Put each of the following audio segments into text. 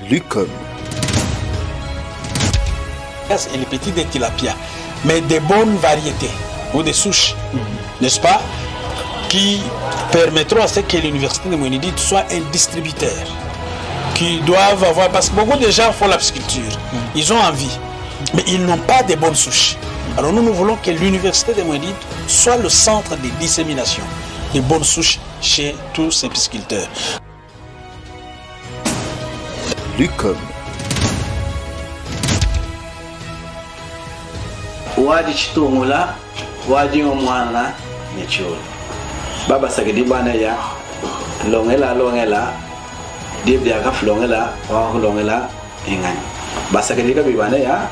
Lucom. Et les petits des tilapia, mais des bonnes variétés ou des souches, n'est-ce pas, qui permettront à ce que l'université de Mouénidite soit un distributeur, qui doivent avoir, parce que beaucoup de gens font la pisciculture, ils ont envie, mais ils n'ont pas de bonnes souches. Alors nous voulons que l'université de Mouénidite soit le centre de dissémination des bonnes souches chez tous ces pisciculteurs. Lucom. Wadi chitongola, wadi omwana necholo. Baba sagedi bana ya longela dibdi aka flongela wa longela ingani. Basagedi ka bibana ya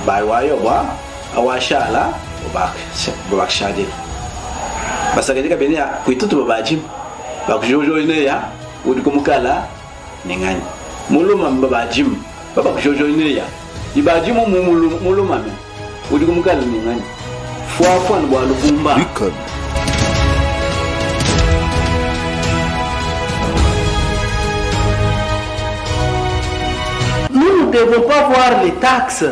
bai wayo wa awashala obak shadi. Basagedi ka benia kuitutu babajim. Bakjojo ine ya udi kumukala ningani. Muluma babajim baba kujojo ine ya. Ibajim muluma me. Lucom. Nous ne devons pas voir les taxes.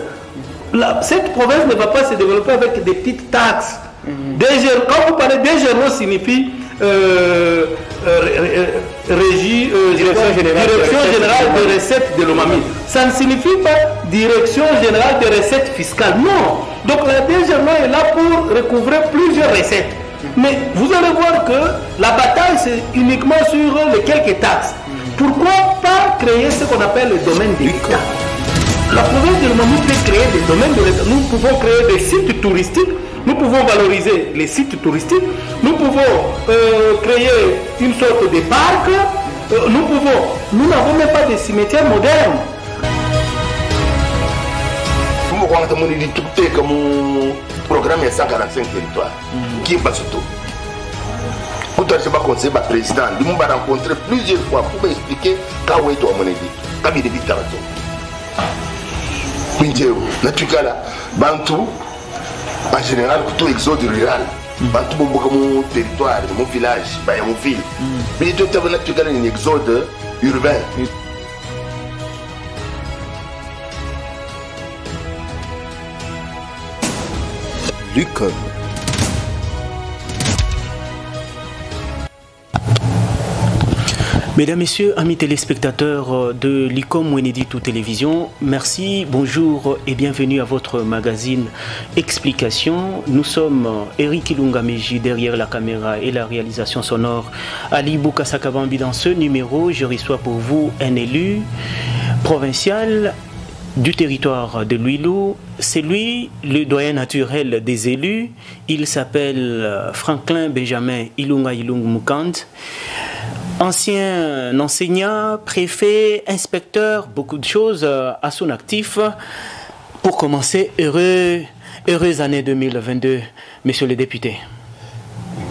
Cette province ne va pas se développer avec des petites taxes. Quand vous parlez DGRO signifie Direction générale de recettes de l'OMAMI. Ça ne signifie pas Direction générale de recettes fiscales. Non. Donc la DGRO est là pour recouvrer plusieurs recettes. Mais vous allez voir que la bataille c'est uniquement sur les quelques taxes. Pourquoi pas créer ce qu'on appelle le domaine de l'État? La province de l'OMAMI peut créer des domaines de l'État. Nous pouvons créer des sites touristiques. Nous pouvons valoriser les sites touristiques. Nous pouvons créer une sorte de parc. Nous n'avons même pas de cimetières modernes. Nous avons comme programme de 145 territoires. Qui est pas surtout. Pour toi, je vais conseiller le président. Nous avons rencontré plusieurs fois pour m'expliquer quand on est à mon avis. Quand il est vite à la Bantou, en général, tout exode rural. Bantou, mon territoire, mon village, mon ville. Mais tout est un exode urbain. Lucom. Mesdames, Messieurs, amis téléspectateurs de l'ICOM Mouénidite Télévision, merci, bonjour et bienvenue à votre magazine Explication. Nous sommes Eric Ilungameji derrière la caméra et la réalisation sonore. Ali Boukasakabambi dans ce numéro, je reçois pour vous un élu provincial du territoire de Luilou. C'est lui le doyen naturel des élus. Il s'appelle Franklin Benjamin Ilunga Ilung Mukand. Ancien enseignant, préfet, inspecteur, beaucoup de choses à son actif. Pour commencer, heureuse année 2022, messieurs les députés.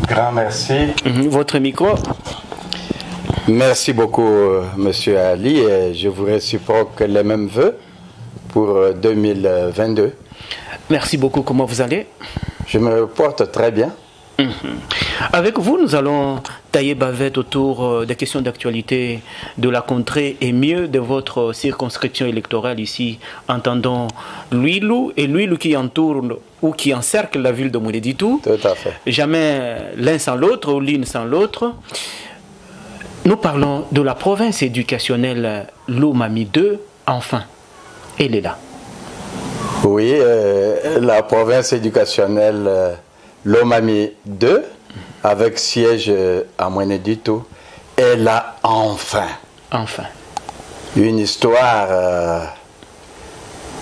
Grand merci. Votre micro. Merci beaucoup, monsieur Ali, et je vous réciproque les mêmes vœux pour 2022. Merci beaucoup. Comment vous allez? Je me porte très bien. Avec vous, nous allons tailler bavette autour des questions d'actualité de la contrée et mieux de votre circonscription électorale ici, entendant Luilou et Luilou qui entoure ou qui encercle la ville de Mouénidite. Tout à fait. Jamais l'un sans l'autre ou l'une sans l'autre. Nous parlons de la province éducationnelle Lomami 2, enfin. Elle est là. Oui, la province éducationnelle Lomami 2, avec siège à Mouénidite, est là enfin. Enfin. Une histoire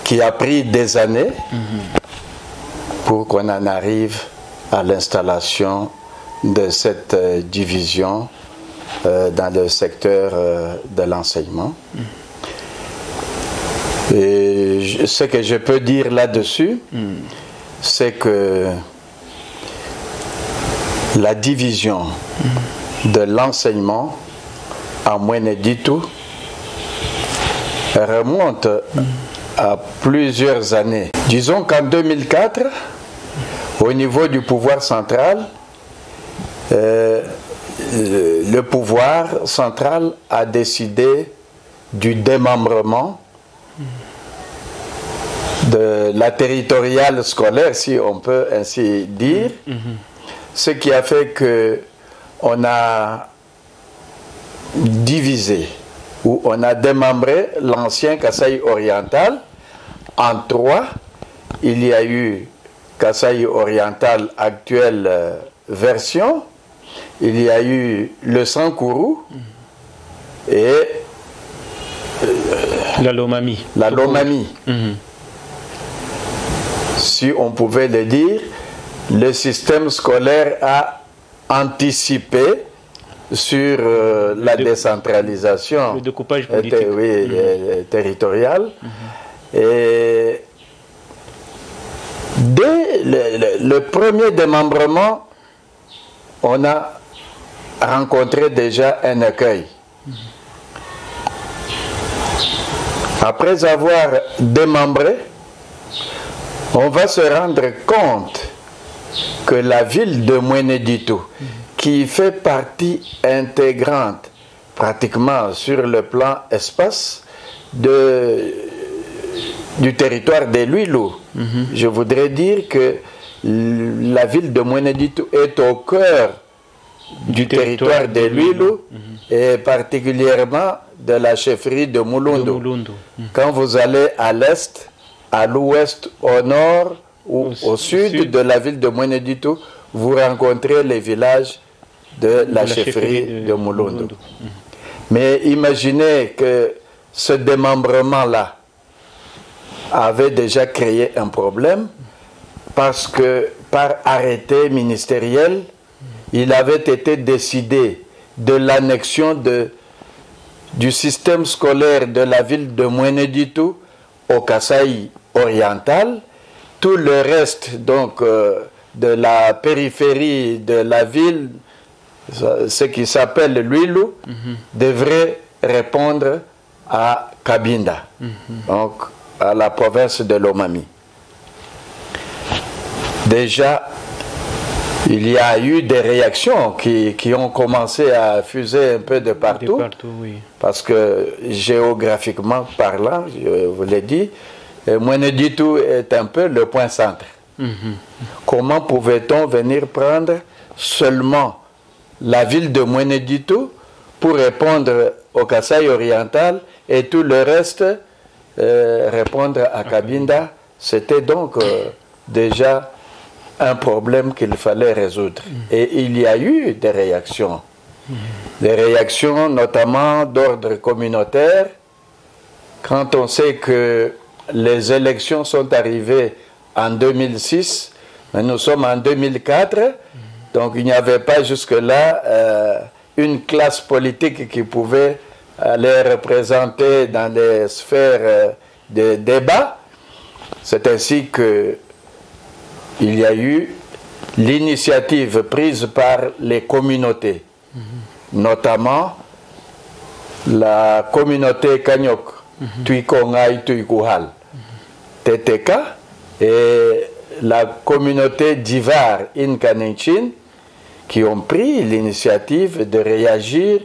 qui a pris des années pour qu'on en arrive à l'installation de cette division dans le secteur de l'enseignement. Et ce que je peux dire là-dessus, c'est que la division de l'enseignement à Mouénidite remonte à plusieurs années. Disons qu'en 2004, au niveau du pouvoir central, le pouvoir central a décidé du démembrement de la territoriale scolaire, si on peut ainsi dire, ce qui a fait que on a divisé ou on a démembré l'ancien Kasaï oriental en 3. Il y a eu Kasaï oriental actuelle version, il y a eu le Sankourou et la Lomami. La Lomami. Si on pouvait le dire, le système scolaire a anticipé sur la décentralisation, le découpage politique, territorial. Et dès le premier démembrement, on a rencontré déjà un accueil. Après avoir démembré, on va se rendre compte que la ville de Mweneditu, qui fait partie intégrante pratiquement sur le plan espace du territoire des Luilou, je voudrais dire que la ville de Mweneditu est au cœur du territoire des Luilou et particulièrement de la chefferie de Mulundu. Quand vous allez à l'est, à l'ouest, au nord ou au sud de la ville de Mweneditu, vous rencontrez les villages de la chefferie de Mulundu. Mais imaginez que ce démembrement-là avait déjà créé un problème parce que par arrêté ministériel, il avait été décidé de l'annexion du système scolaire de la ville de Mweneditu au Kasaï oriental. Tout le reste donc de la périphérie de la ville, ce qui s'appelle Luilou, devrait répondre à Cabinda, donc à la province de Lomami. Déjà, il y a eu des réactions qui ont commencé à fuser un peu de partout, parce que géographiquement parlant, je vous l'ai dit, Mweneditu est un peu le point centre. Comment pouvait-on venir prendre seulement la ville de Mweneditu pour répondre au Kasaï oriental et tout le reste répondre à Cabinda? C'était donc déjà un problème qu'il fallait résoudre. Et il y a eu des réactions. Des réactions notamment d'ordre communautaire. Quand on sait que les élections sont arrivées en 2006, mais nous sommes en 2004, donc il n'y avait pas jusque-là une classe politique qui pouvait les représenter dans les sphères de débat. C'est ainsi que il y a eu l'initiative prise par les communautés, notamment la communauté Kanyok, Tuikongai, Tuikuhal, TTK, et la communauté d'Ivar, Inkanenchin, qui ont pris l'initiative de réagir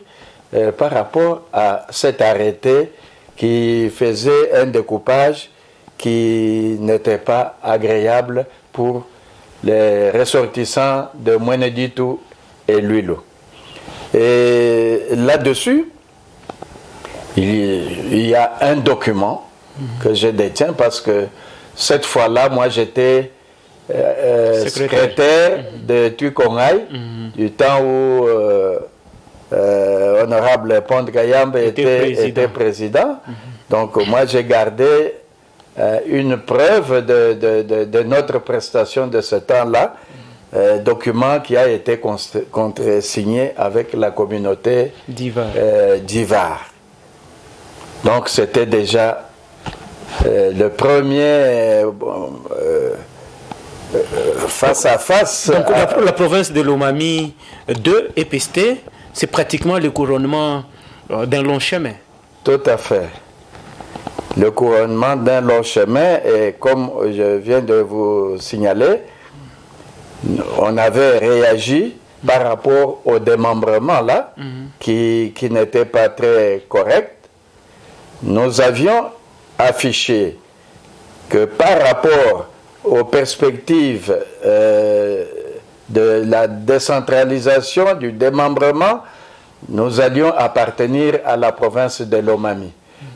par rapport à cet arrêté qui faisait un découpage qui n'était pas agréable pour les ressortissants de Mweneditu et Luilou. Et là-dessus, il y a un document que je détiens parce que cette fois-là, moi j'étais secrétaire de Tuikongai du temps où Honorable Pond Gayambe était président. Donc moi j'ai gardé une preuve de notre prestation de ce temps-là, document qui a été contre-signé avec la communauté d'Ivar. Donc c'était déjà le premier face à face. Donc la province de Lomami 2 et Pesté, c'est pratiquement le couronnement d'un long chemin. Tout à fait. Le couronnement d'un long chemin, et comme je viens de vous signaler, on avait réagi par rapport au démembrement là, qui n'était pas très correct. nous avions affiché que par rapport aux perspectives de la décentralisation, du démembrement, nous allions appartenir à la province de Lomami.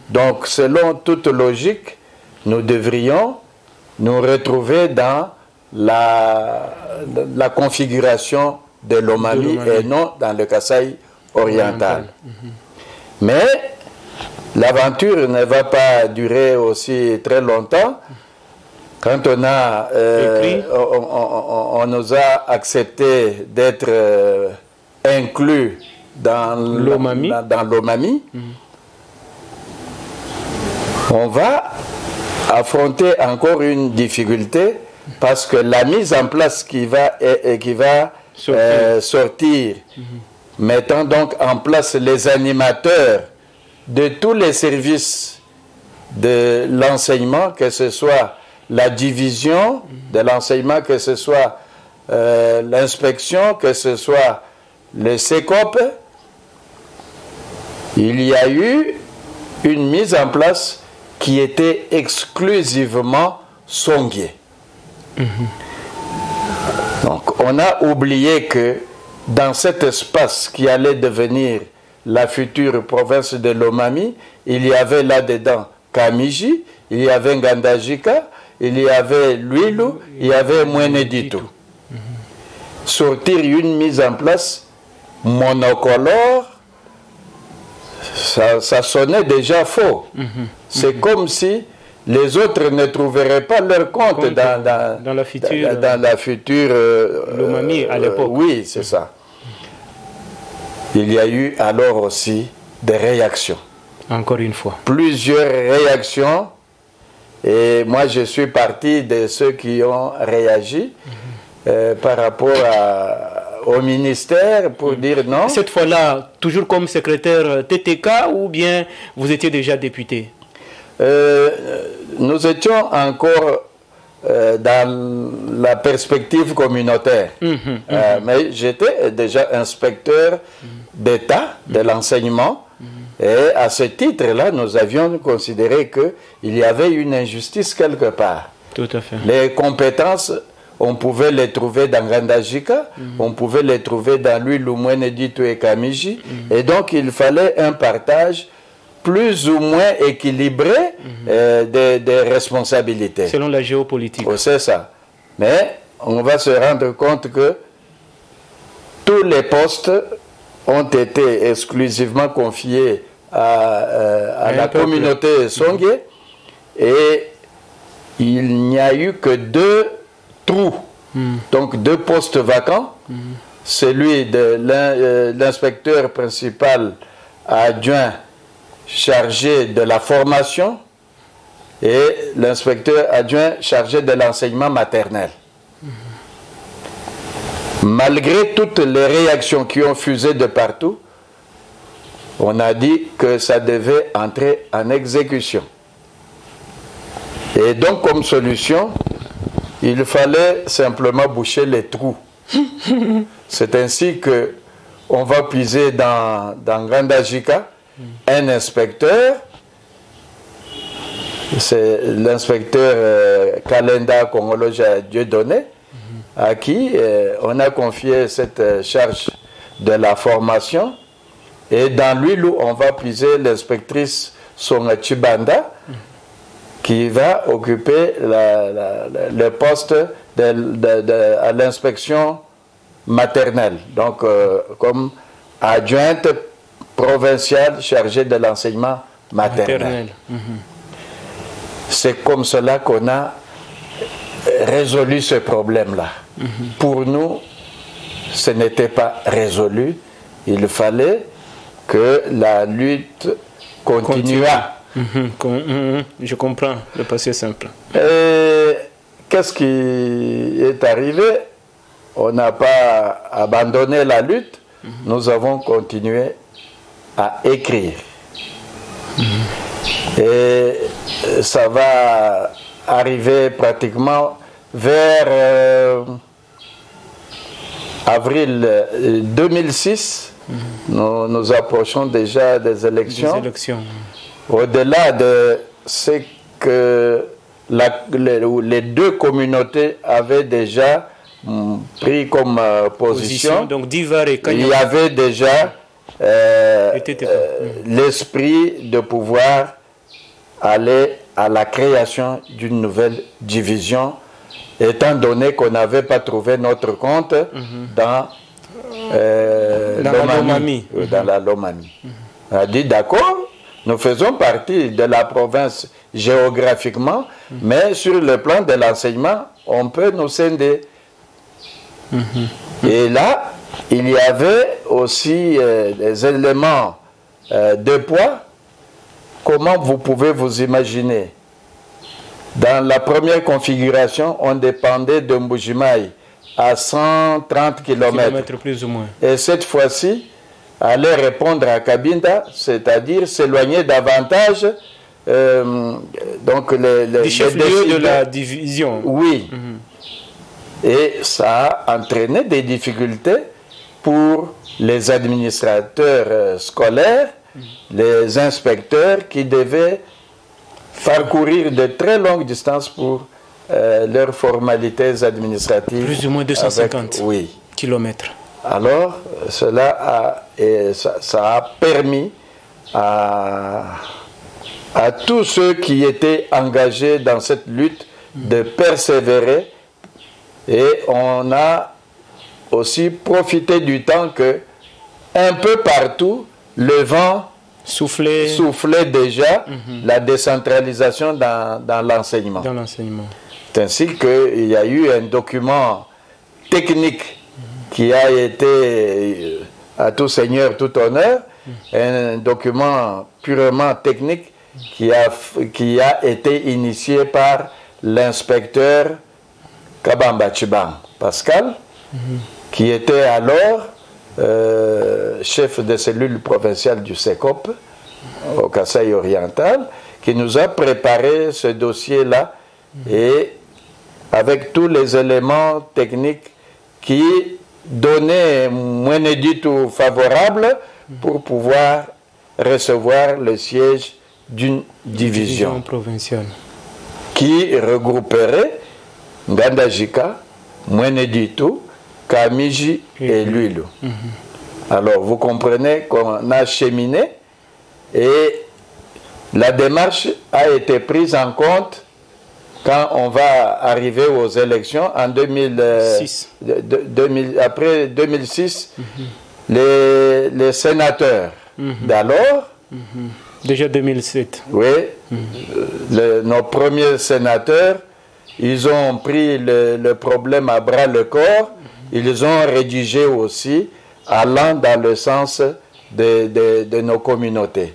Donc, selon toute logique, nous devrions nous retrouver dans la configuration de Lomami et non dans le Kasaï oriental. Mais l'aventure ne va pas durer aussi très longtemps. Quand on a on nous a accepté d'être inclus dans l'Omami, on va affronter encore une difficulté parce que la mise en place qui va sortir, mettant donc en place les animateurs de tous les services de l'enseignement, que ce soit la division de l'enseignement, que ce soit l'inspection, que ce soit le SECOP, il y a eu une mise en place qui était exclusivement Songhé. Donc on a oublié que dans cet espace qui allait devenir la future province de Lomami, il y avait là-dedans Kamiji, il y avait Ngandajika, il y avait Luilu, il y avait Mweneditu. Sortir une mise en place monocolore, ça sonnait déjà faux. C'est comme si les autres ne trouveraient pas leur compte dans la future Lomami à l'époque. Oui, c'est ça. Il y a eu alors aussi des réactions. Encore une fois. Plusieurs réactions. Et moi, je suis parti de ceux qui ont réagi par rapport au ministère pour dire non. Cette fois-là, toujours comme secrétaire TTK ou bien vous étiez déjà député? Nous étions encore dans la perspective communautaire. Mais j'étais déjà inspecteur d'État de l'enseignement. Et à ce titre-là, nous avions considéré qu'il y avait une injustice quelque part. Tout à fait. Les compétences, on pouvait les trouver dans Ngandajika, on pouvait les trouver dans lui, Mweneditu et Kamiji. Et donc, il fallait un partage plus ou moins équilibré des responsabilités. Selon la géopolitique. Oh, c'est ça. Mais on va se rendre compte que tous les postes ont été exclusivement confiés à la communauté Songhé et il n'y a eu que 2 trous, donc 2 postes vacants, celui de l'inspecteur principal adjoint chargé de la formation et l'inspecteur adjoint chargé de l'enseignement maternel. Malgré toutes les réactions qui ont fusé de partout, on a dit que ça devait entrer en exécution. Et donc, comme solution, il fallait simplement boucher les trous. C'est ainsi que on va puiser dans Ngandajika un inspecteur, c'est l'inspecteur Kalenda Kongoloja Dieudonné, à qui on a confié cette charge de la formation. Et dans lui, on va puiser l'inspectrice Songa Chibanda, qui va occuper le poste à l'inspection maternelle, donc comme adjointe provinciale chargée de l'enseignement maternel. C'est comme cela qu'on a résolu ce problème-là. Pour nous, ce n'était pas résolu. Il fallait que la lutte continuât. Je comprends, le passé simple. Qu'est-ce qui est arrivé? On n'a pas abandonné la lutte, nous avons continué à écrire. Et ça va arriver pratiquement vers avril 2006. Nous approchons déjà des élections. au-delà de ce que les deux communautés avaient déjà pris comme position, donc Divar et il y avait déjà l'esprit de pouvoir aller à la création d'une nouvelle division, étant donné qu'on n'avait pas trouvé notre compte dans la Lomami. On a dit d'accord, nous faisons partie de la province géographiquement, mais sur le plan de l'enseignement, on peut nous scinder. Et là, il y avait aussi des éléments de poids. Comment vous pouvez vous imaginer? Dans la première configuration, on dépendait de Mbujimaï à 130 km. Plus ou moins. Et cette fois-ci, aller répondre à Cabinda, c'est-à-dire s'éloigner davantage donc du chef-lieu de la division. Oui. Et ça a entraîné des difficultés pour les administrateurs scolaires, les inspecteurs qui devaient parcourir de très longues distances pour leurs formalités administratives. Plus ou moins 250 kilomètres. Alors, cela ça a permis à tous ceux qui étaient engagés dans cette lutte de persévérer, et on a aussi profité du temps que un peu partout le vent soufflait déjà la décentralisation dans l'enseignement. C'est ainsi qu'il y a eu un document technique qui a été, à tout seigneur, tout honneur, un document purement technique qui a été initié par l'inspecteur Kabamba Chibang Pascal, qui était alors chef de cellule provinciale du SECOP au Kasaï oriental, qui nous a préparé ce dossier-là, et avec tous les éléments techniques qui donnaient moins dit tout favorable pour pouvoir recevoir le siège d'une division provinciale qui regrouperait Ngandajika, Mweneditu, Kamiji et Luilu. Alors vous comprenez qu'on a cheminé, et la démarche a été prise en compte quand on va arriver aux élections en 2006. Après 2006, les sénateurs d'alors, déjà 2007. Oui, nos premiers sénateurs, ils ont pris le problème à bras le corps, ils ont rédigé aussi, allant dans le sens de nos communautés.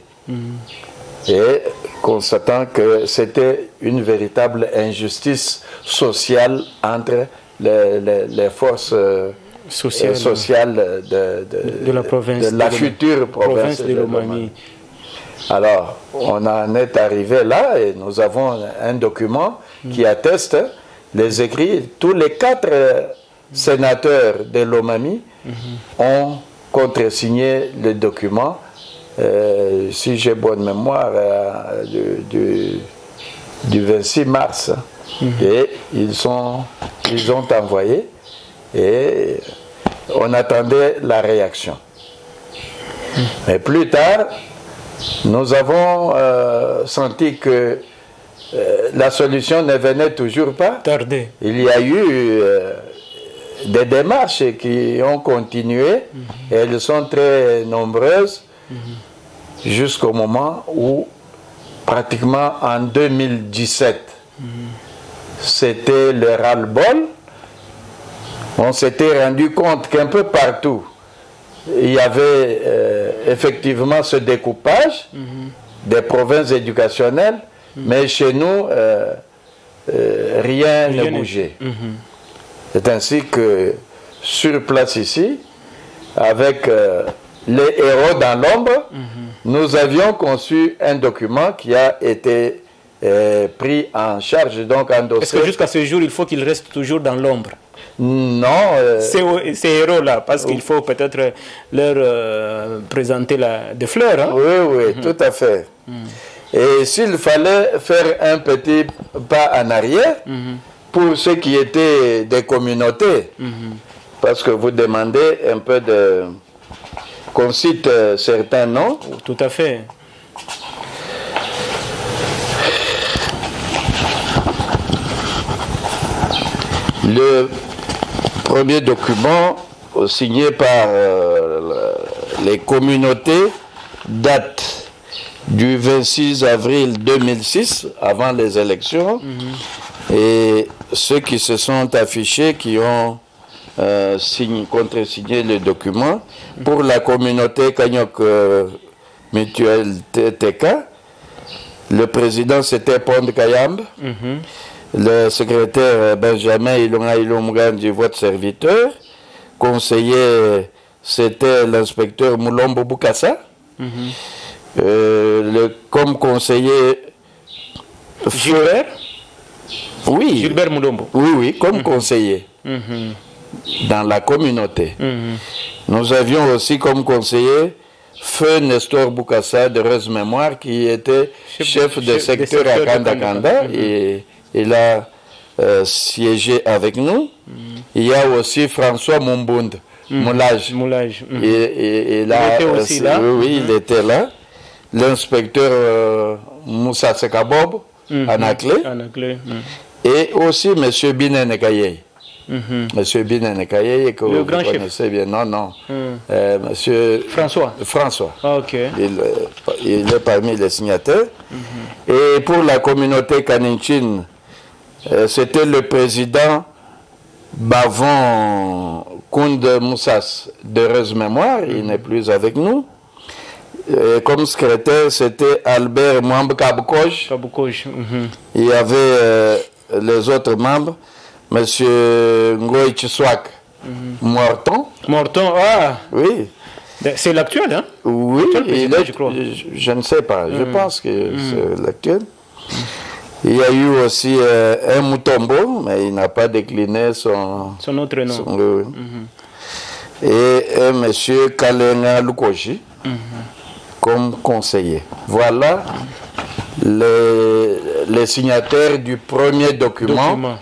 Et constatant que c'était une véritable injustice sociale entre les forces sociales de la province, de la future province de Lomami. Alors, on en est arrivé là, et nous avons un document qui atteste les écrits. Tous les 4 sénateurs de Lomami ont contresigné le document, si j'ai bonne mémoire, du 26 mars. Et ils ont envoyé, et on attendait la réaction. Mais plus tard, nous avons senti que la solution ne venait toujours pas. Tardé. Il y a eu des démarches qui ont continué, et elles sont très nombreuses, jusqu'au moment où, pratiquement en 2017, c'était le ras-le-bol. On s'était rendu compte qu'un peu partout, il y avait effectivement ce découpage des provinces éducationnelles, mais chez nous, rien ne bougeait. C'est ainsi que, sur place ici, avec les héros dans l'ombre, nous avions conçu un document qui a été pris en charge, donc endossé. Est-ce que jusqu'à ce jour, il faut qu'il reste toujours dans l'ombre? Non. Ces héros-là, parce qu'il faut peut-être leur présenter des fleurs. Hein? Oui, tout à fait. Et s'il fallait faire un petit pas en arrière, pour ceux qui étaient des communautés, parce que vous demandez un peu de... qu'on cite certains noms. Tout à fait. Le premier document signé par les communautés date du 26 avril 2006, avant les élections, et ceux qui se sont affichés, qui ont contresigné le document, pour la communauté Kanyok Mutuelle TTK, le président c'était Pond Kayamb, le secrétaire Benjamin Ilonga Ilomgandji, votre serviteur, conseiller c'était l'inspecteur Moulombo Boukassa, comme conseiller Gilbert. Oui. Gilbert Moulombo. Oui, comme conseiller dans la communauté. Nous avions aussi comme conseiller Feu Nestor Boukassa de Heureuse Mémoire, qui était chef de secteur à Kandakanda, et il a siégé avec nous. Il y a aussi François Mumbund, Moulage. Et là, il était aussi là. Oui, il était là. L'inspecteur Moussa Sekabob, Anaklé. Et aussi M. Binen Kaye. Monsieur Binen Kaye, que vous connaissez bien. Non. Monsieur François. Ah, ok. Il est parmi les signataires. Et pour la communauté Kaninchin, c'était le président Bavon Kound Moussas d'Heureuse Mémoire. Il n'est plus avec nous. Comme secrétaire, c'était Albert Mwamb Kabukoj. Il y avait les autres membres, M. Ngoy Chiswak Morton. Ah oui. C'est l'actuel, hein? Oui, je crois. Je ne sais pas, je pense que c'est l'actuel. Il y a eu aussi un Moutombo, mais il n'a pas décliné son autre nom. Et M. Kalenga Lukoji comme conseiller. Voilà les signataires du premier document.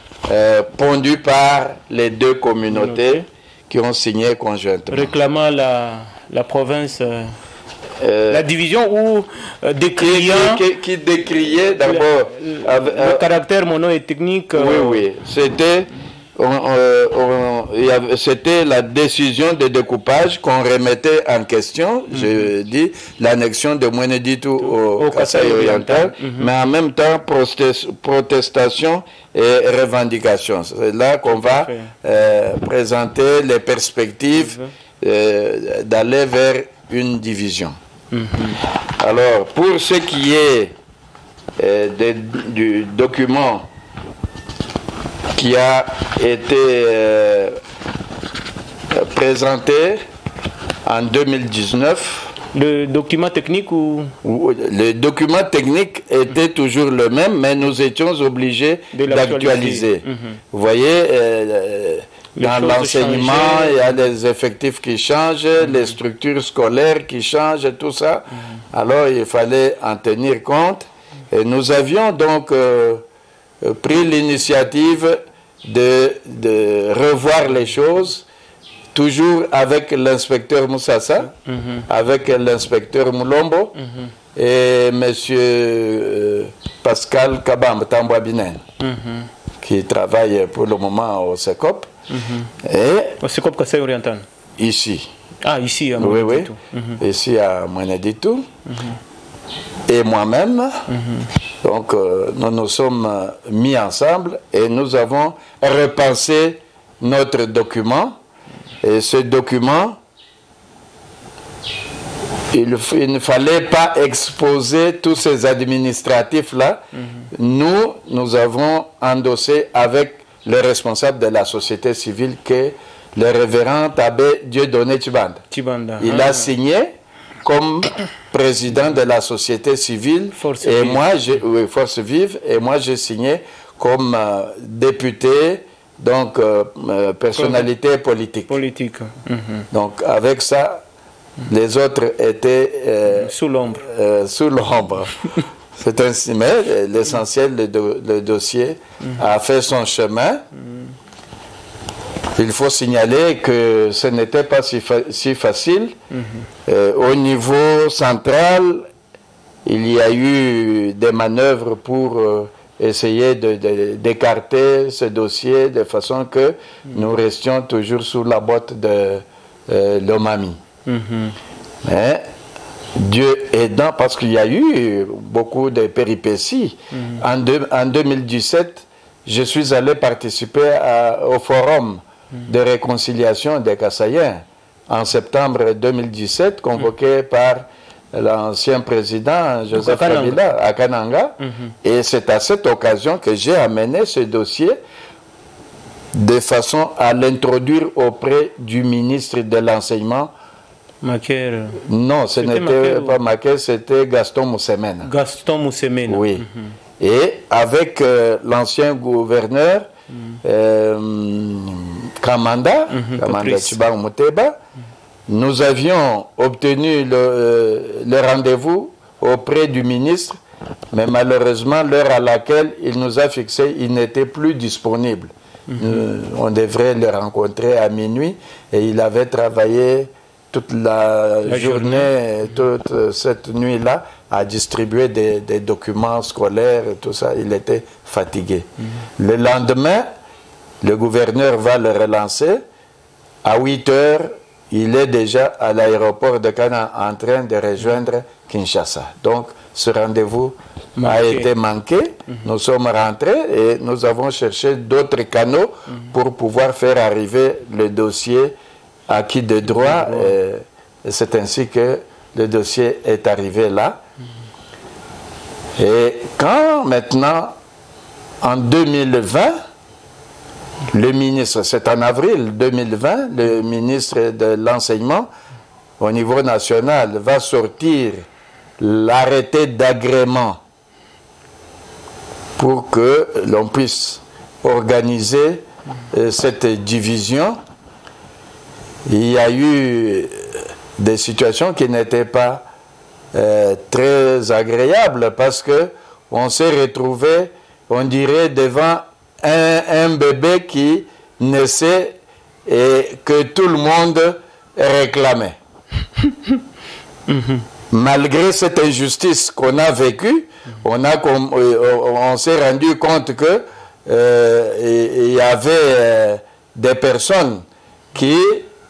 Pondu par les deux communautés qui ont signé conjointement. Réclamant la province, la division ou décriant... Qui décriait d'abord... Le caractère mono-ethnique... Oui. C'était la décision de découpage qu'on remettait en question, je dis, l'annexion de Mweneditu au Kasaï oriental, mais en même temps protestation et revendication. C'est là qu'on va présenter les perspectives d'aller vers une division. Alors, pour ce qui est du document qui a été présenté en 2019. Le document technique ou... Le document technique était toujours le même, mais nous étions obligés d'actualiser. Vous voyez, dans l'enseignement, il y a des effectifs qui changent, les structures scolaires qui changent, tout ça. Alors, il fallait en tenir compte. Et nous avions donc pris l'initiative de revoir les choses, toujours avec l'inspecteur Moussassa, avec l'inspecteur Moulombo et M. Pascal Kabam Tambouabinen, qui travaille pour le moment au SECOP. Au SECOP Kasaï oriental. Ici. Ah, ici à Mweneditu. Ici à Mweneditu. Et moi-même. Donc, nous nous sommes mis ensemble et nous avons repensé notre document. Et ce document, il ne fallait pas exposer tous ces administratifs-là. Nous avons endossé avec le responsable de la société civile, qui est le révérend Abbé Dieudonné Tchibanda. Il a signé comme président de la société civile, Force Vive, et moi j'ai signé comme député, donc personnalité politique. Donc avec ça, les autres étaient sous l'ombre. C'est ainsi, mais l'essentiel, le dossier a fait son chemin. Il faut signaler que ce n'était pas si facile. Au niveau central, il y a eu des manœuvres pour essayer d'écarter ce dossier de façon que nous restions toujours sous la botte de Lomami. Mais Dieu aidant, parce qu'il y a eu beaucoup de péripéties. En 2017, je suis allé participer au forum de réconciliation des Kassaïens en septembre 2017, convoqué par l'ancien président Joseph Kabila à Kananga. Et c'est à cette occasion que j'ai amené ce dossier de façon à l'introduire auprès du ministre de l'Enseignement. Maker. Non, ce n'était pas Maker, c'était Gaston Moussemena. Gaston Moussemena. Oui. Et avec l'ancien gouverneur Kamanda Tchiba Mouteba, nous avions obtenu le rendez-vous auprès du ministre, mais malheureusement, l'heure à laquelle il nous a fixé, il n'était plus disponible. On devrait le rencontrer à minuit et il avait travaillé toute la journée, toute cette nuit-là, à distribuer des documents scolaires et tout ça. Il était fatigué. Le lendemain, le gouverneur va le relancer. À 8 heures, il est déjà à l'aéroport de Kana en train de rejoindre Kinshasa. Donc, ce rendez-vous a été manqué. Nous sommes rentrés et nous avons cherché d'autres canaux pour pouvoir faire arriver le dossier acquis de droit. Et c'est ainsi que le dossier est arrivé là. Et quand maintenant, en 2020, le ministre, c'est en avril 2020, le ministre de l'Enseignement au niveau national va sortir l'arrêté d'agrément pour que l'on puisse organiser cette division. Il y a eu des situations qui n'étaient pas très agréables parce que on s'est retrouvé, on dirait, devant un bébé qui naissait et que tout le monde réclamait. Malgré cette injustice qu'on a vécue, on s'est rendu compte que il y avait des personnes qui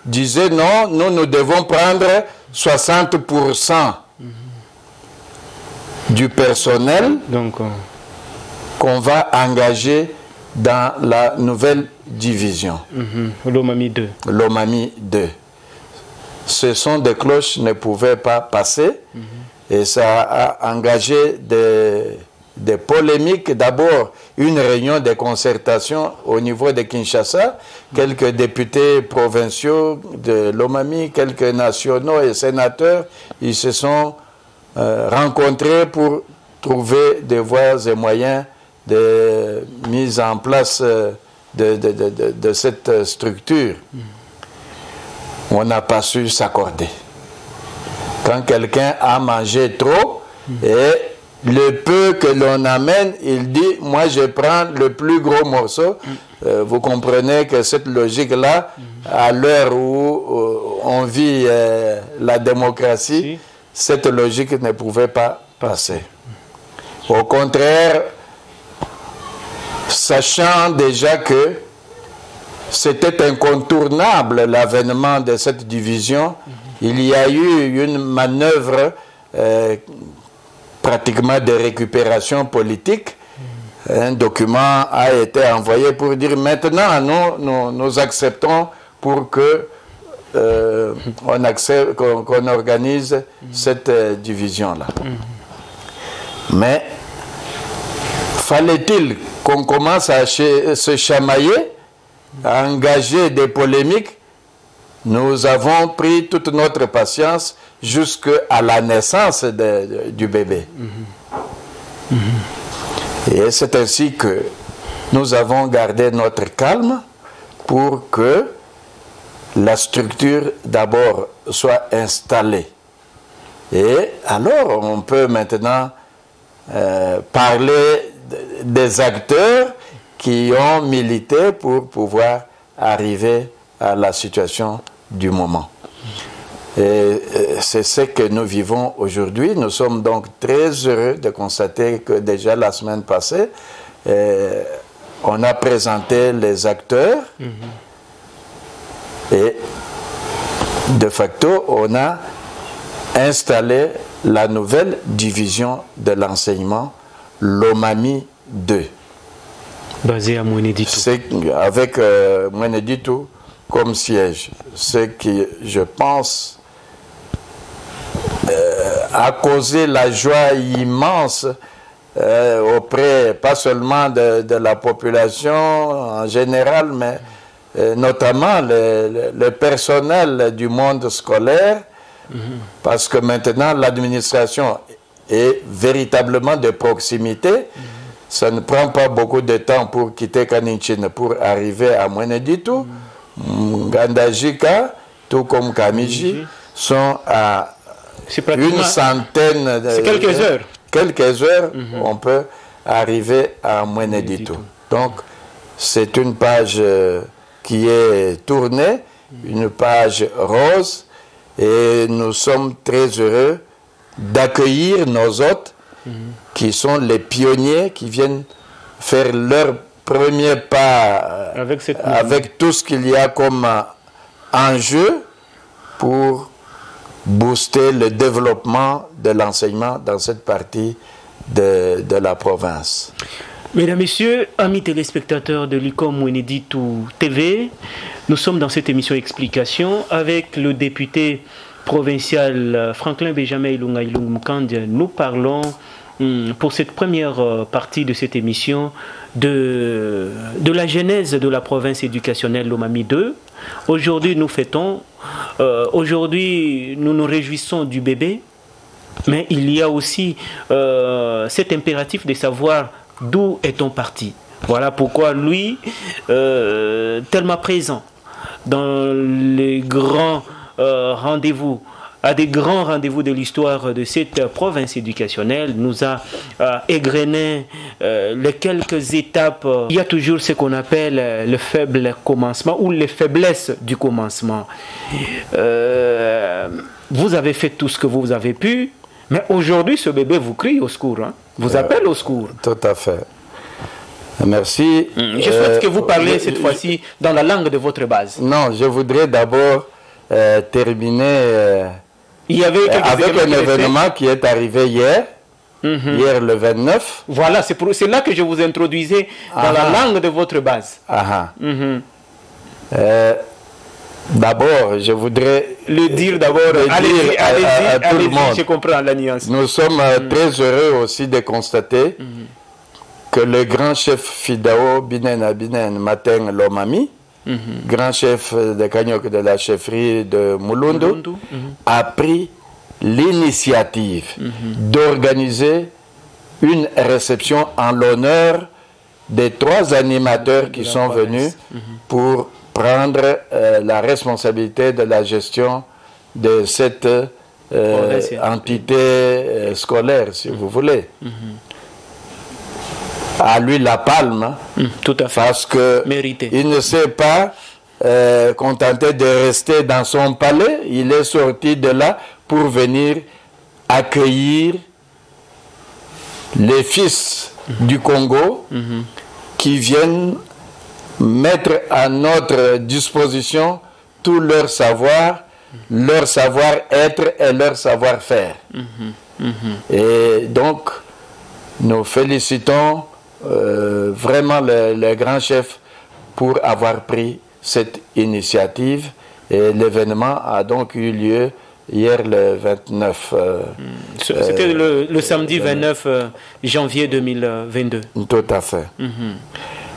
disaient non, nous devons prendre 60% du personnel qu'on va engager dans la nouvelle division. Lomami 2. Lomami 2. Ce son de cloches ne pouvait pas passer et ça a engagé des polémiques. D'abord, une réunion de concertation au niveau de Kinshasa. Quelques députés provinciaux de Lomami, quelques nationaux et sénateurs, ils se sont rencontrés pour trouver des voies et moyens de mise en place de cette structure. On n'a pas su s'accorder. Quand quelqu'un a mangé trop, et le peu que l'on amène, il dit, moi je prends le plus gros morceau. Vous comprenez que cette logique-là, à l'heure où on vit la démocratie, cette logique ne pouvait pas passer. Au contraire, sachant déjà que c'était incontournable l'avènement de cette division, il y a eu une manœuvre pratiquement de récupération politique. Un document a été envoyé pour dire maintenant nous acceptons pour que qu'on organise cette division-là. Mais fallait-il qu'on commence à se chamailler, à engager des polémiques? Nous avons pris toute notre patience jusqu'à la naissance du bébé. Et c'est ainsi que nous avons gardé notre calme pour que la structure d'abord soit installée. Et alors on peut maintenant parler des acteurs qui ont milité pour pouvoir arriver à la situation du moment. Et c'est ce que nous vivons aujourd'hui. Nous sommes donc très heureux de constater que déjà la semaine passée, on a présenté les acteurs et de facto, on a installé la nouvelle division de l'enseignement, l'OMAMI 2. Basée à Mweneditu. Avec Mweneditu comme siège. Ce qui, je pense, a causé la joie immense auprès, pas seulement de la population en général, mais notamment le personnel du monde scolaire, parce que maintenant l'administration est véritablement de proximité. Ça ne prend pas beaucoup de temps pour quitter Kaninchine pour arriver à Mweneditu. Gandajika, tout comme Kamiji, sont à une centaine de... C'est quelques heures. Quelques heures, on peut arriver à Mweneditu. Donc, c'est une page qui est tournée, une page rose, et nous sommes très heureux d'accueillir nos hôtes qui sont les pionniers qui viennent faire leur premier pas avec tout ce qu'il y a comme enjeu pour booster le développement de l'enseignement dans cette partie de la province. Mesdames, Messieurs, amis téléspectateurs de l'ICOM Mweneditu TV, nous sommes dans cette émission Explication avec le député provincial Franklin Benjamin Ilunga Ilung Mukand. Nous parlons pour cette première partie de cette émission de la genèse de la province éducationnelle Lomami 2. Aujourd'hui, nous fêtons, aujourd'hui, nous nous réjouissons du bébé, mais il y a aussi cet impératif de savoir d'où est-on parti. Voilà pourquoi lui, tellement présent dans les grands rendez-vous, à des grands rendez-vous de l'histoire de cette province éducationnelle, nous a égrené les quelques étapes. Il y a toujours ce qu'on appelle le faible commencement ou les faiblesses du commencement. Vous avez fait tout ce que vous avez pu, mais aujourd'hui ce bébé vous crie au secours, hein, vous appelle au secours. Tout à fait. Merci. Je souhaite que vous parlez cette fois-ci dans la langue de votre base. Non, je voudrais d'abord terminer il y avait avec un événement qui est arrivé hier, hier le 29. Voilà, c'est là que je vous introduisais dans la langue de votre base. D'abord, je voudrais le dire d'abord à tout le monde. Je comprends la nuance. Nous sommes très heureux aussi de constater que le grand chef Fidao Binen Mateng Lomami, grand chef de Kanyok de la chefferie de Mulundu, a pris l'initiative d'organiser une réception en l'honneur des 3 animateurs qui sont venus pour prendre la responsabilité de la gestion de cette entité scolaire, si vous voulez. À lui la palme, tout à fait. Parce que il ne s'est pas contenté de rester dans son palais, il est sorti de là pour venir accueillir les fils du Congo qui viennent mettre à notre disposition tout leur savoir, leur savoir-être et leur savoir-faire. Et donc, nous félicitons vraiment le grand chef pour avoir pris cette initiative, et l'événement a donc eu lieu hier le 29. C'était le samedi 29 janvier 2022. Tout à fait.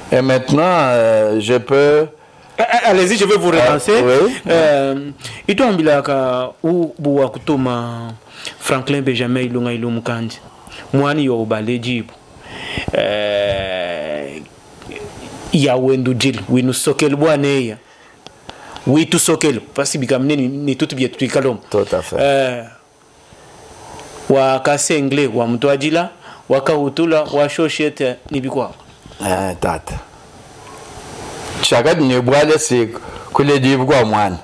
Et maintenant, je peux... Allez-y, je vais vous relancer. Oui. Franklin Benjamin Ilunga Ilung Mukand. Mwani yo balejibu. Ya wendu jil winu sokel bwaneya witu sokel pasi bikamne ni tutu bya tuikalom tout à fait wa kasengle wa mtwajila wakahutula washoshete nibikwa tata chakati ne bwale siku kule dibikwa mwana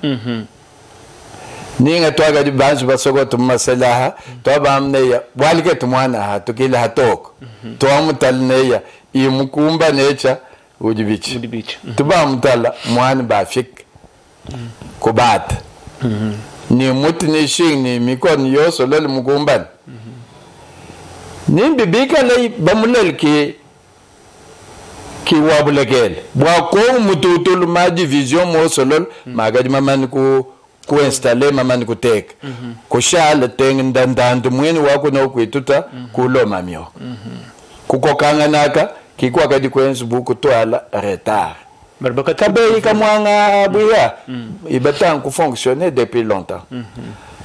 ninga twaga di banzu basoko tumasalaha to bamneya bwalike tumwana ha tukile hatoko to amutalneya imukumba necha udibichi tuba mutala mwana bafik kubata ni muti ni shing ni mikon yoso lele mukumban nimbi bika lay bamulel ki wabulekele bwa ko mututul ma division mo solol magadi mamani ku installer mamani ku tek ko shala teng ndandandu mweni wako na kwituta kulo mamyo kukokanga naka kikwa kadi kwenzu buku twala retard barbaka kabe kamwanga buya ibatan ku fonctionner depuis longtemps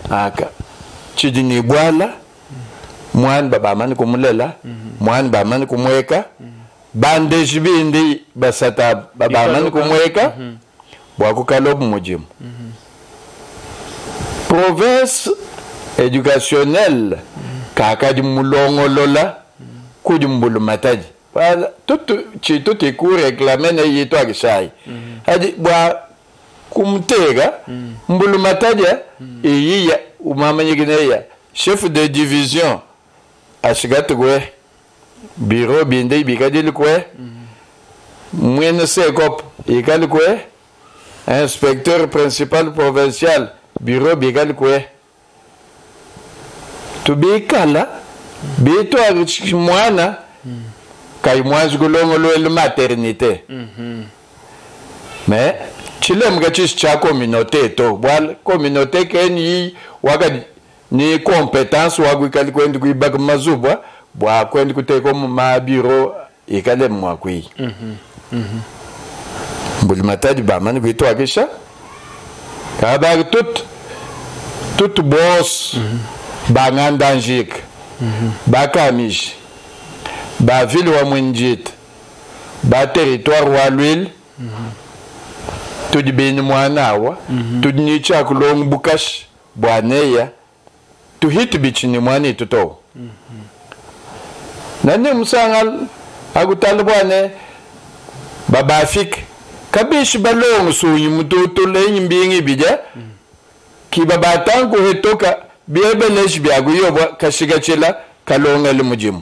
aka chidini bwala mwan baba mani kumulela mwan baba mani kumweka bande jibindi basata baba mani kumweka bwako kalobu mujimu province éducationnelle kakadi mulongo lola kujumbulu mataji wala tutu ku réclamer na yito akishai hadi bwa kumtega mbulu mataji iya umama nyigine chef de division ashigatwe bureau binde bikadili kwe mwene sekop ikali kwe inspecteur principal provincial bureau bikali kwe tubikala bito mwana kay mwanzi kulongo lo maternité mais chilem gachis cha communauté to bwal communauté keni waga ni compétence wagu kali kwendi kuibaka mazubwa bwa kwendi kuteko ma bureau ikale mwakwi mbuli matadi ba mani kwito akisha kaba tout boss ba ngandanjik ba kamish ba ville wa mwenjit ba territoire wa l'huile tudi beni mwanawa tudi ni chakulong bukash bwaneya tu hit bichini mwani tuto nani musangal agutala bwane babafik kabish balong suyi mututu lenyi mbingi bija ki babatangu hetoka biebelesh biaguyo kashiga chela kalonga le mujimu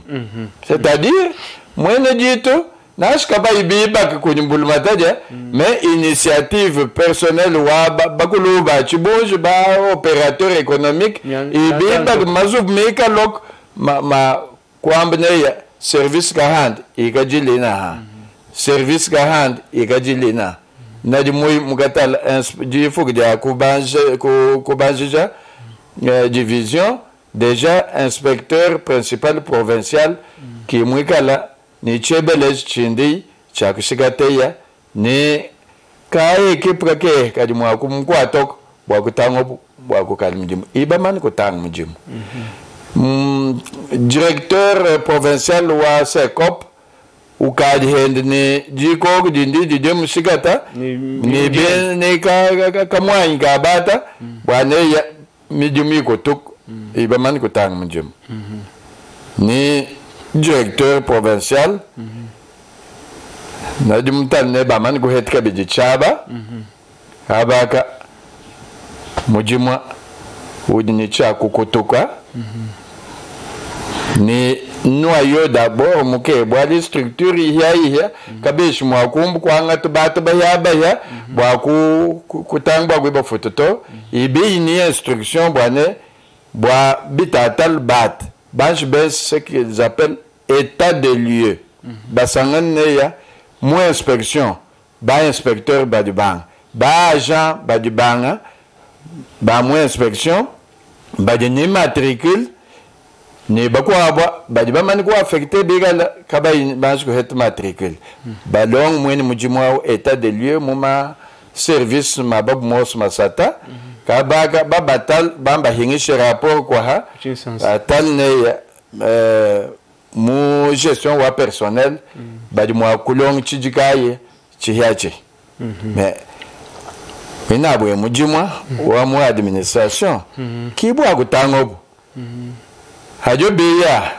c'est-à-dire mwene jito nashkaba ibiba kunyumbulu mataja mais initiative personnelle wa bakuluba chibonje ba opérateur économique ibiba mazub meka lok ma kwambneya service ka hand ikajilina ha service ka hand ikajilina nadi moy mugatal jifu gya kubanja division déjà inspecteur principal provincial qui mwikala ni chebelej chindi chakushigateya ni kae kiprake kadi mwaku mkwatok bwakutango bwakukali mjimu iba mani kutang mjimu directeur provincial wa SECOP ukadi hende ni jiko dindi dide mshigata ni ben ni ka mwanyi ka bata bwane ya mjimu iko tuk iba mani kutang mjimu ni directeur provincial na jumtal ne ba man go het ka biji chaba abaka mujima udini cha kukutuka ni noyo d'abord muke bwali structure iya kabish mwa kumbu kwanga tubata baya bwa kutangwa gwe fototo ibi ni instruction bwane bwa bitatal bat banche bes ce qu'ils appellent état de lieu basangan neya mo inspection ba inspecteur ba du bang ba agent ba du banga ba mo inspection ba de ni matricule ni ba ko ba di ba man ko affecté bigala kabay banche ko het matricule ba long mo ni mujimo état de lieu mo ma service ma bab mos masata kabaga babatal bamba hingishe rapport kwa ha tal ne mu gestion wa personnel badi mo kulong chijikaye chihache mais inabwe mujimwa wa mu administration kibu akutango hajo beya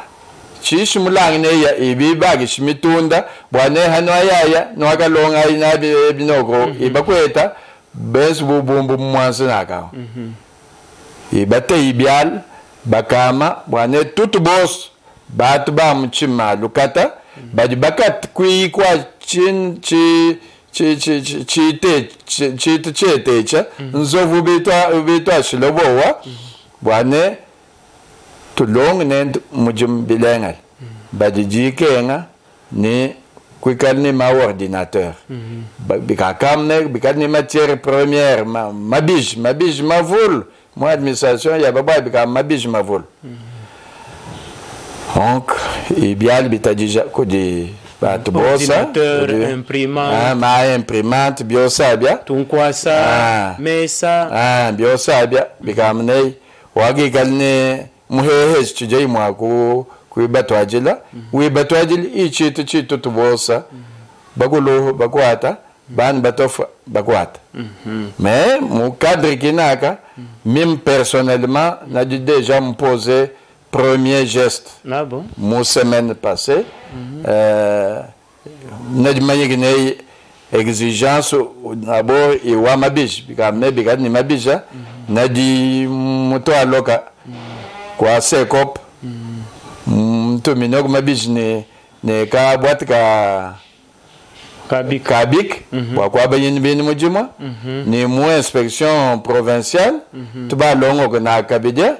chishi mulangne ya ibi bagi shimitunda bwane hano ayaya nwaka longa ina binoko ibakweta besu bubumbu mwansi naka ibate ibial bakama bwane tutu boss batu ba mchima lukata badi bakat kui kwa chin chitecha nzovu bitwa shilobowa bwane tulong nend mujum bilengal badi kenga ni kwikal ni ma ordinateur bikakamne bikal ni matière première mabij mavul moi administration ya baba bikam mabij mavul donc ibial bitadija ko di ordinateur, imprimante, imprimante, biosabia, tunkwasa, mesa, biosabia, bikamne, wagi kalne muhehe chijai mwaku kuibatwajila, uibatwajili ichitu tubosa, bakwata, ban batofa bakwata. Mais mon cadre kinaka, même personnellement, n'a déjà me posé premier geste. Ah bon? Mon semaine passée, n'a exigence d'abord et wa mabij, bikamne bigad ni mabija, n'a dit moto aloka, kwa sekop, to minog mabij ne ka boîte kabik, kwa bayin bin mujuma, ni mo inspection provinciale, to ba longo ko na kabidja.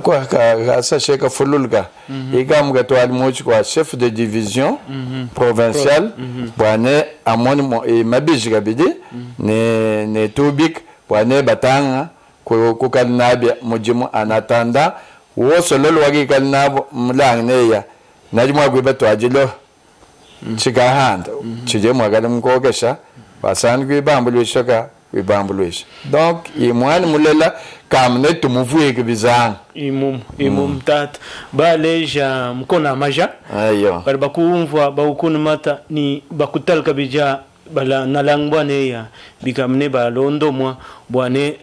Quoi ça c'est que fululga et comme que toi le quoi chef de division provinciale boane amon et mabij gabidi ne tubik boane batanga ko kalnabi mujimu anatanda wo solo wagi kalnabo mlang ya najuma gwe bato ajilo chika hand chije mwagadam ko kesha basan gwe bambulu shaka donc il moine mulela kamne tumuvuye kibizang imum tat baleja mkona maja ayo bali bakumva bakunu mata ni bakutal kabija bala nalangbwane ya bikamne balondo mwa bwane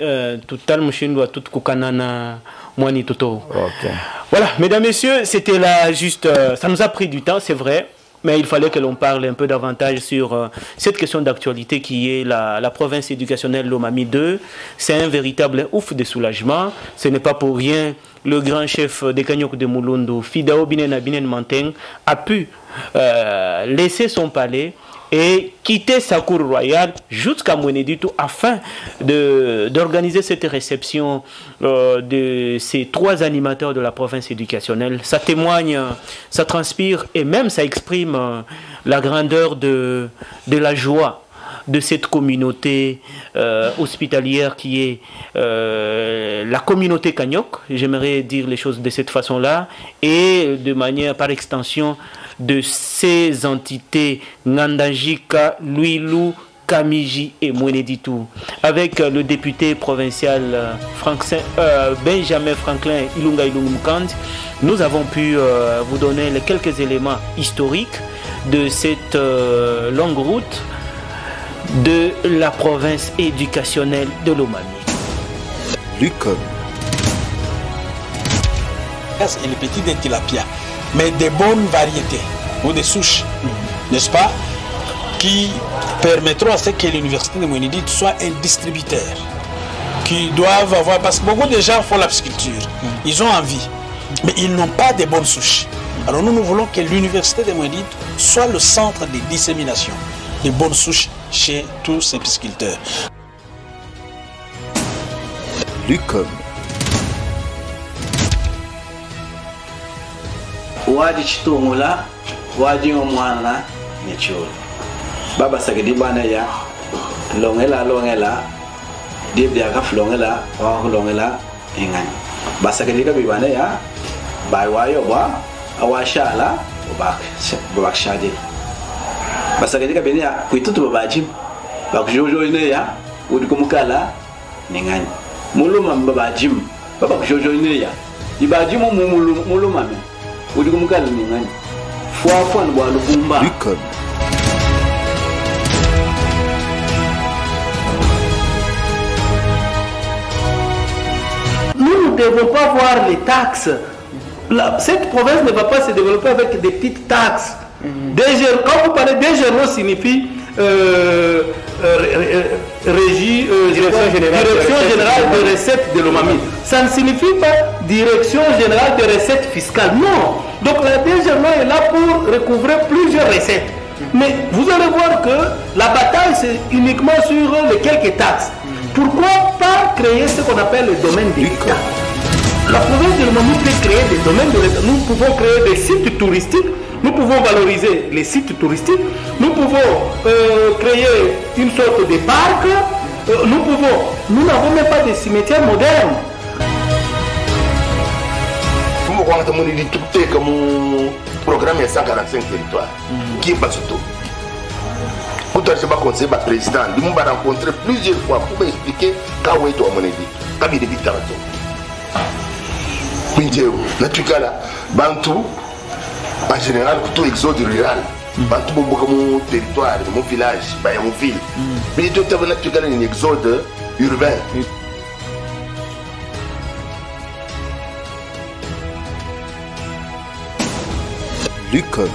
tutal mushindwa tutkukanana mwani toto. OK. Voilà, mesdames messieurs, c'était là juste ça nous a pris du temps, c'est vrai. Mais il fallait que l'on parle un peu davantage sur cette question d'actualité qui est la province éducationnelle Lomami 2. C'est un véritable ouf de soulagement. Ce n'est pas pour rien. Le grand chef des Kanyok de Moulondo, Fidao Binen Binen Manteng, a pu laisser son palais et quitter sa cour royale jusqu'à Mweneditu afin d'organiser cette réception de ces trois animateurs de la province éducationnelle. Ça témoigne, ça transpire et même ça exprime la grandeur de la joie de cette communauté hospitalière qui est la communauté Kanyok, j'aimerais dire les choses de cette façon-là, et de manière par extension de ces entités Ngandajika, Luilu, Kamiji et Mweneditu. Avec le député provincial Benjamin Franklin Ilunga Ilungumkand, nous avons pu vous donner les quelques éléments historiques de cette longue route de la province éducationnelle de Lomami. Lucum. Et les petits des tilapia, mais des bonnes variétés ou des souches, n'est-ce pas, qui permettront à ce que l'université de Mweneditu soit un distributeur, qui doivent avoir, parce que beaucoup de gens font l'apsiculture, ils ont envie, mais ils n'ont pas de bonnes souches. Alors nous voulons que l'université de Mweneditu soit le centre de dissémination de bonnes souches chez tous ces pisciculteurs. Lucum. Wadi chitongola wadi omwana necholo baba sagedi bana ya longela dibde aka flongela wa longela ingani basagedi ka bibana ya bai wayo ba awashala obak shaje basagedi ka benia kuitutu babaji bakjojo ine ya udikumukala ningani muluma babajim baba kujojo ine ya ibajimu muluma me udikumukala ningani fwa bwa lubumba. Lucum. Nous ne devons pas voir les taxes cette province ne va pas se développer avec des petites taxes. Quand vous parlez DGRO, signifie Direction générale de recettes de l'OMAMI. Ça ne signifie pas Direction générale de recettes fiscales. Non. Donc la DGRO est là pour recouvrer plusieurs recettes. Mais vous allez voir que la bataille, c'est uniquement sur les quelques taxes. Pourquoi pas créer ce qu'on appelle le domaine de l'État? La province de l'OMAMI peut créer des domaines de l'État. Nous pouvons créer des sites touristiques. Nous pouvons valoriser les sites touristiques, nous pouvons créer une sorte de parc, nous n'avons même pas de cimetières modernes. Nous avons comme programme 145 territoires qui est Basuto. Vous avez conseillé le président, nous avons rencontré plusieurs fois pour m'expliquer comment est mon édit. Quand il est vite Bantou, en général, tout exode rural. Bantou, mon territoire, mon village, mon ville. Mais tout est un exode urbain. Lucum.